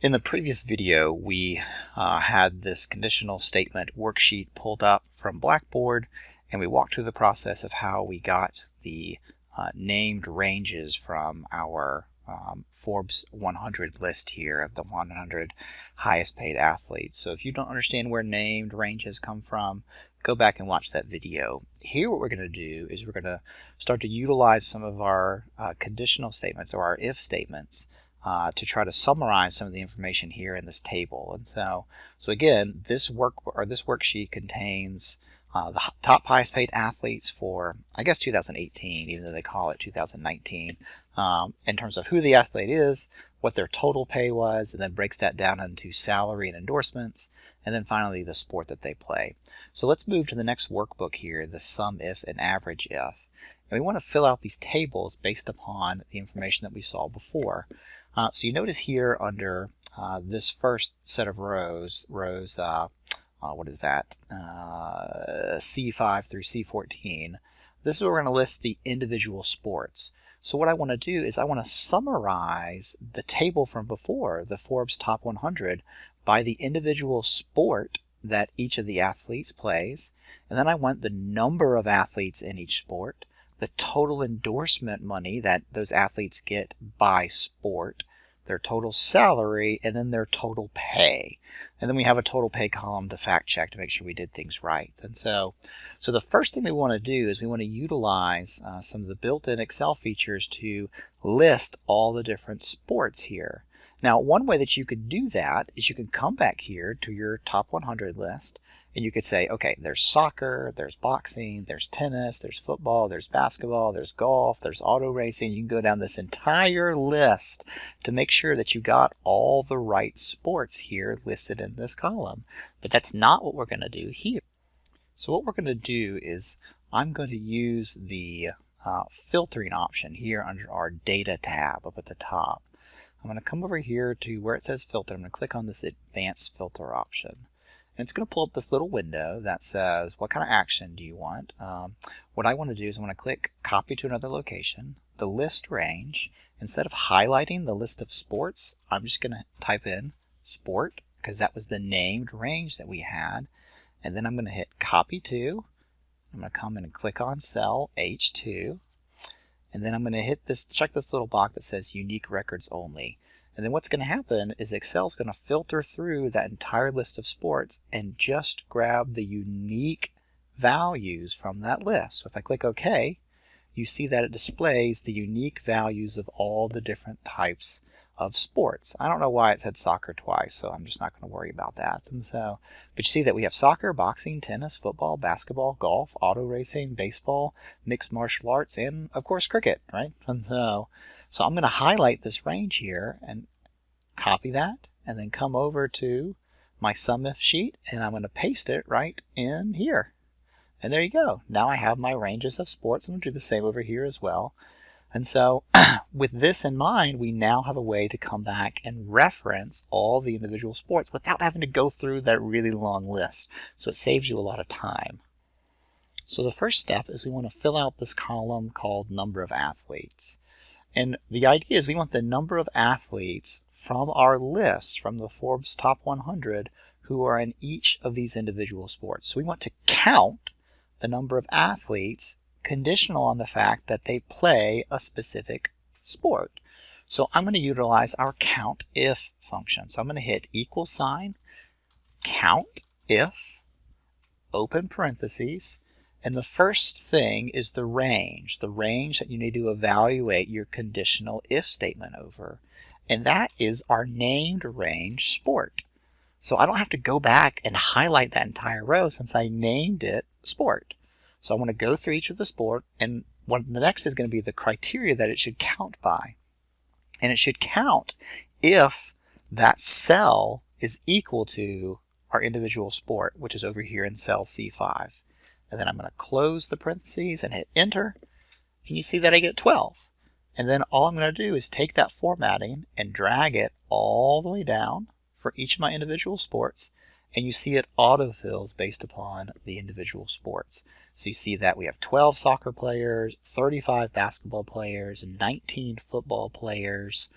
In the previous video, we had this conditional statement worksheet pulled up from Blackboard, and we walked through the process of how we got the named ranges from our Forbes 100 list here of the 100 highest paid athletes. So if you don't understand where named ranges come from, go back and watch that video. Here what we're going to do is we're going to start to utilize some of our conditional statements or our if statements to try to summarize some of the information here in this table. And so again, this worksheet contains the top highest paid athletes for, I guess, 2018, even though they call it 2019, in terms of who the athlete is, what their total pay was, and then breaks that down into salary and endorsements, and then finally the sport that they play. So let's move to the next workbook here, the sum if and average if. And we want to fill out these tables based upon the information that we saw before. So you notice here under this first set of rows, what is that? C5 through C14. This is where we're going to list the individual sports. So what I want to do is I want to summarize the table from before, the Forbes Top 100, by the individual sport that each of the athletes plays. And then I want the number of athletes in each sport, the total endorsement money that those athletes get by sport, their total salary, and then their total pay. And then we have a total pay column to fact check to make sure we did things right. And so the first thing we want to do is we want to utilize some of the built-in Excel features to list all the different sports here. Now, one way that you could do that is you can come back here to your top 100 list, and you could say, okay, there's soccer, there's boxing, there's tennis, there's football, there's basketball, there's golf, there's auto racing. You can go down this entire list to make sure that you got all the right sports here listed in this column. But that's not what we're going to do here. So what we're going to do is I'm going to use the filtering option here under our data tab up at the top. I'm going to come over here to where it says filter. I'm going to click on this advanced filter option. And it's going to pull up this little window that says, what kind of action do you want? What I want to do is I want to click copy to another location, the list range. Instead of highlighting the list of sports, I'm just going to type in sport because that was the named range that we had. And then I'm going to hit copy to. I'm going to come in and click on cell H2. And then I'm going to hit this, check this little box that says unique records only. And then what's going to happen is Excel's going to filter through that entire list of sports and just grab the unique values from that list. So if I click OK, you see that it displays the unique values of all the different types of sports. I don't know why it said soccer twice, so I'm just not going to worry about that. And so, but you see that we have soccer, boxing, tennis, football, basketball, golf, auto racing, baseball, mixed martial arts, and of course cricket, right? And so I'm going to highlight this range here and copy that, and then come over to my sum if sheet, and I'm going to paste it right in here. And there you go. Now I have my ranges of sports. I'm going to do the same over here as well. And so with this in mind, we now have a way to come back and reference all the individual sports without having to go through that really long list. So it saves you a lot of time. So the first step is we want to fill out this column called number of athletes. And the idea is we want the number of athletes from our list, from the Forbes Top 100, who are in each of these individual sports. So we want to count the number of athletes conditional on the fact that they play a specific sport. So I'm going to utilize our count if function. So I'm going to hit equal sign, count if, open parentheses, and the first thing is the range that you need to evaluate your conditional if statement over. And that is our named range sport. So I don't have to go back and highlight that entire row since I named it sport. So I want to go through each of the sport, and the next is going to be the criteria that it should count by. And it should count if that cell is equal to our individual sport, which is over here in cell C5. And then I'm going to close the parentheses and hit enter, and you see that I get 12. And then all I'm going to do is take that formatting and drag it all the way down for each of my individual sports, and you see it autofills based upon the individual sports. So you see that we have 12 soccer players, 35 basketball players, 19 football players,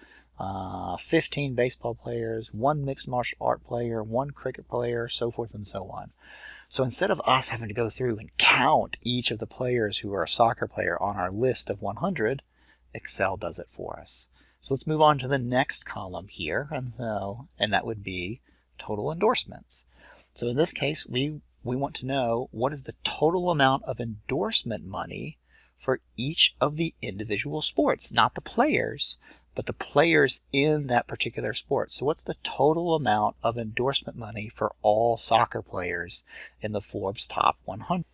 15 baseball players, 1 mixed martial art player, 1 cricket player, so forth and so on. So instead of us having to go through and count each of the players who are a soccer player on our list of 100, Excel does it for us. So let's move on to the next column here, and that would be total endorsements. So in this case, we want to know what is the total amount of endorsement money for each of the individual sports, not the players, but the players in that particular sport. So what's the total amount of endorsement money for all soccer players in the Forbes Top 100?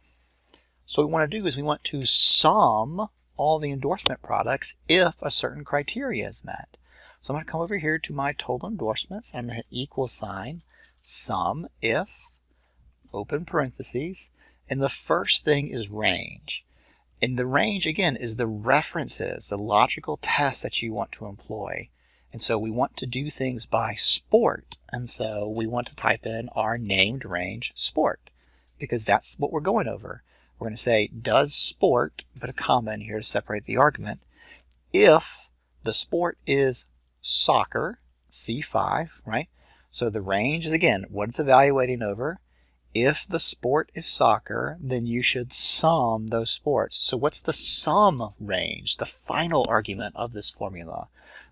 So what we want to do is we want to sum all the endorsement products if a certain criteria is met. So I'm going to come over here to my total endorsements, and I'm going to hit equal sign, sum if, open parentheses, and the first thing is range. And the range, again, is the references, the logical test that you want to employ. And so we want to do things by sport. And so we want to type in our named range sport, because that's what we're going over. We're going to say, does sport, put a comma in here to separate the argument, if the sport is soccer, C5, right? So the range is, again, what it's evaluating over. If the sport is soccer, then you should sum those sports. So what's the sum range, the final argument of this formula?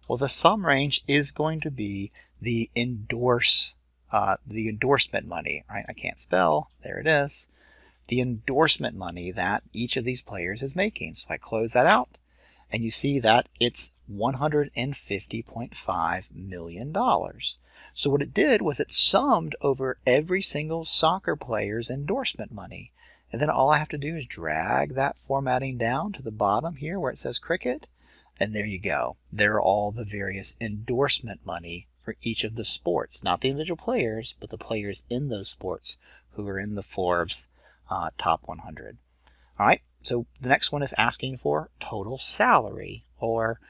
Well, the sum range is going to be the endorsement money, right? I can't spell, there it is. The endorsement money that each of these players is making. So I close that out, and you see that it's $150.5 million. So what it did was it summed over every single soccer player's endorsement money. And then all I have to do is drag that formatting down to the bottom here where it says cricket. And there you go. There are all the various endorsement money for each of the sports. Not the individual players, but the players in those sports who are in the Forbes Top 100. All right, so the next one is asking for total salary, or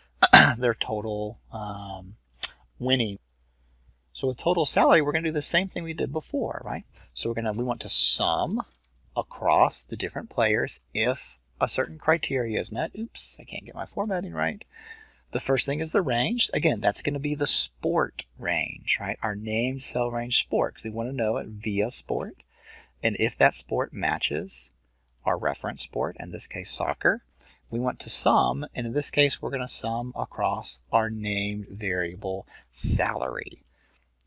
their total winning. So with total salary, we're going to do the same thing we did before, right? So we want to sum across the different players if a certain criteria is met. Oops, I can't get my formatting right. The first thing is the range. Again, that's going to be the sport range, right? Our named cell range sport, because we want to know it via sport. And if that sport matches our reference sport, in this case soccer, we want to sum, and in this case we're going to sum across our named variable salary.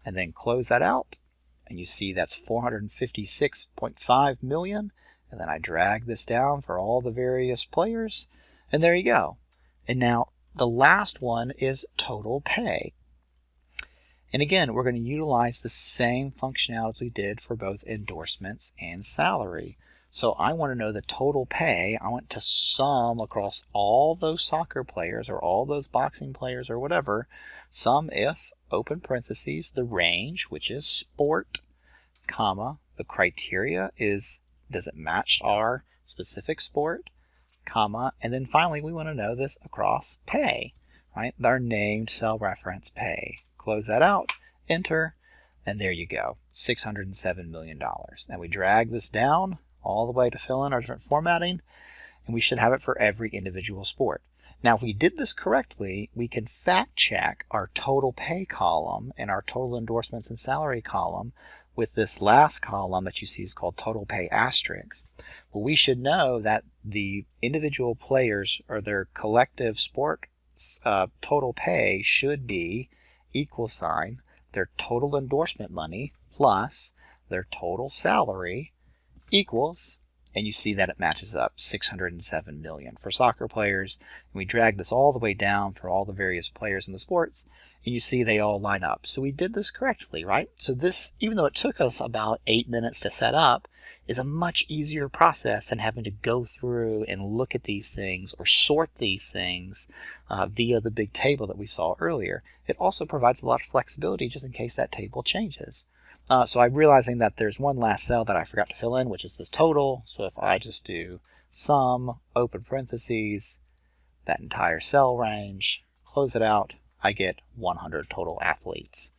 And then close that out, and you see that's $456.5 million. And then I drag this down for all the various players, and there you go. And now the last one is total pay. And again, we're going to utilize the same functionality we did for both endorsements and salary. So I want to know the total pay. I want to sum across all those soccer players or all those boxing players or whatever. Sum if, open parentheses, the range, which is sport, comma, the criteria is, does it match our specific sport, comma, and then finally we want to know this across pay, right? Our named cell reference pay. Close that out, enter, and there you go, $607 million. Now we drag this down all the way to fill in our different formatting, and we should have it for every individual sport. Now, if we did this correctly, we can fact check our total pay column and our total endorsements and salary column with this last column that you see is called total pay asterisk. Well, we should know that the individual players or their collective sport total pay should be equal sign their total endorsement money plus their total salary equals, and you see that it matches up, $607 million for soccer players. And we drag this all the way down for all the various players in the sports, and you see they all line up. So we did this correctly, right? So this, even though it took us about 8 minutes to set up, is a much easier process than having to go through and look at these things or sort these things via the big table that we saw earlier. It also provides a lot of flexibility just in case that table changes. So I'm realizing that there's one last cell that I forgot to fill in, which is this total. So if I just do sum, open parentheses, that entire cell range, close it out, I get 100 total athletes.